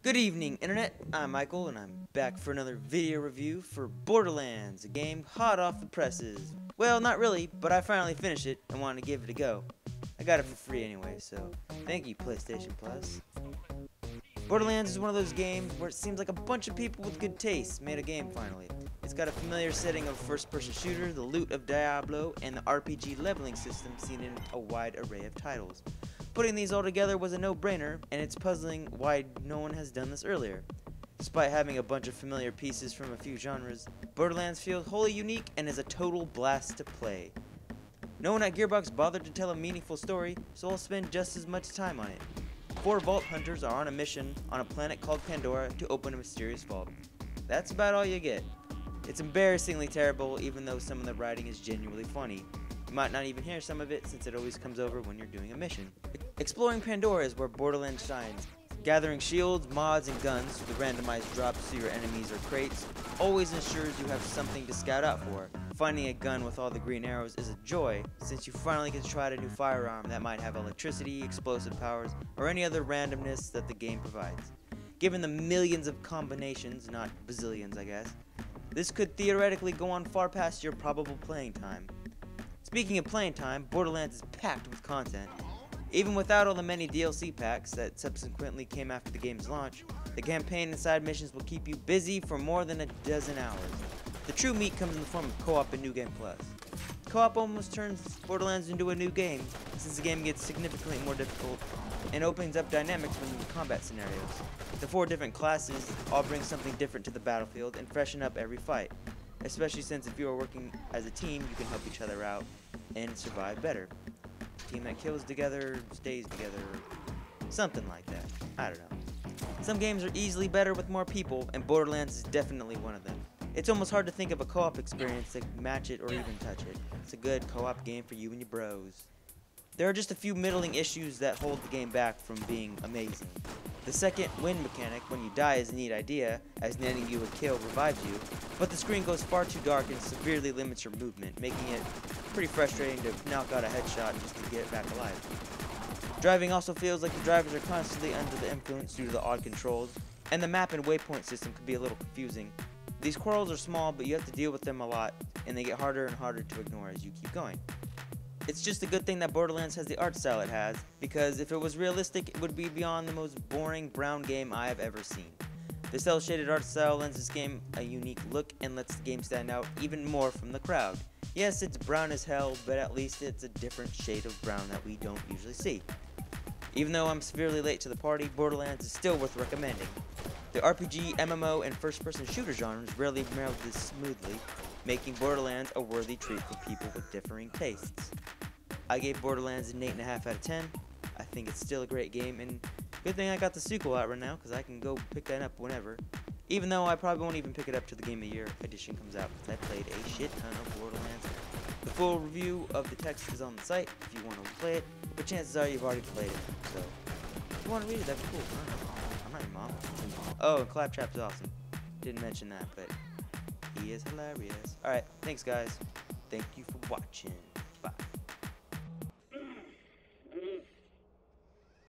Good evening, Internet. I'm Michael, and I'm back for another video review for Borderlands, a game hot off the presses. Well, not really, but I finally finished it and wanted to give it a go. I got it for free anyway, so thank you, PlayStation Plus. Borderlands is one of those games where it seems like a bunch of people with good taste made a game finally. It's got a familiar setting of first-person shooter, the loot of Diablo, and the RPG leveling system seen in a wide array of titles. Putting these all together was a no-brainer, and it's puzzling why no one has done this earlier. Despite having a bunch of familiar pieces from a few genres, Borderlands feels wholly unique and is a total blast to play. No one at Gearbox bothered to tell a meaningful story, so I'll spend just as much time on it. 4 vault hunters are on a mission on a planet called Pandora to open a mysterious vault. That's about all you get. It's embarrassingly terrible, even though some of the writing is genuinely funny. You might not even hear some of it, since it always comes over when you're doing a mission. Exploring Pandora is where Borderlands shines. Gathering shields, mods, and guns through the randomized drops to your enemies or crates always ensures you have something to scout out for. Finding a gun with all the green arrows is a joy, since you finally get to try a new firearm that might have electricity, explosive powers, or any other randomness that the game provides. Given the millions of combinations, not bazillions I guess, this could theoretically go on far past your probable playing time. Speaking of playing time, Borderlands is packed with content. Even without all the many DLC packs that subsequently came after the game's launch, the campaign and side missions will keep you busy for more than a dozen hours. The true meat comes in the form of co-op and New Game Plus. Co-op almost turns Borderlands into a new game, since the game gets significantly more difficult and opens up dynamics within the combat scenarios. The 4 different classes all bring something different to the battlefield and freshen up every fight, especially since if you are working as a team, you can help each other out and survive better. Team that kills together stays together, something like that. I don't know. Some games are easily better with more people, and Borderlands is definitely one of them. It's almost hard to think of a co-op experience that can match it or even touch it. It's a good co-op game for you and your bros. There are just a few middling issues that hold the game back from being amazing. The second wind mechanic when you die is a neat idea, as netting you a kill revives you, but the screen goes far too dark and severely limits your movement, making it pretty frustrating to knock out a headshot just to get back alive. Driving also feels like the drivers are constantly under the influence due to the odd controls, and the map and waypoint system can be a little confusing. These quarrels are small, but you have to deal with them a lot, and they get harder and harder to ignore as you keep going. It's just a good thing that Borderlands has the art style it has, because if it was realistic, it would be beyond the most boring brown game I have ever seen. The cel-shaded art style lends this game a unique look and lets the game stand out even more from the crowd. Yes, it's brown as hell, but at least it's a different shade of brown that we don't usually see. Even though I'm severely late to the party, Borderlands is still worth recommending. The RPG, MMO, and first-person shooter genres rarely meld this smoothly, making Borderlands a worthy treat for people with differing tastes. I gave Borderlands an 8.5 out of 10. I think it's still a great game, and good thing I got the sequel out right now, because I can go pick that up whenever. Even though I probably won't even pick it up till the Game of the Year edition comes out, because I played a shit ton of Borderlands. The full review of the text is on the site if you want to play it, but chances are you've already played it, so if you want to read it, that'd be cool. I don't know. I'm not your mom. Oh, and Claptrap's awesome. Didn't mention that, but he is hilarious. Alright, thanks guys. Thank you for watching.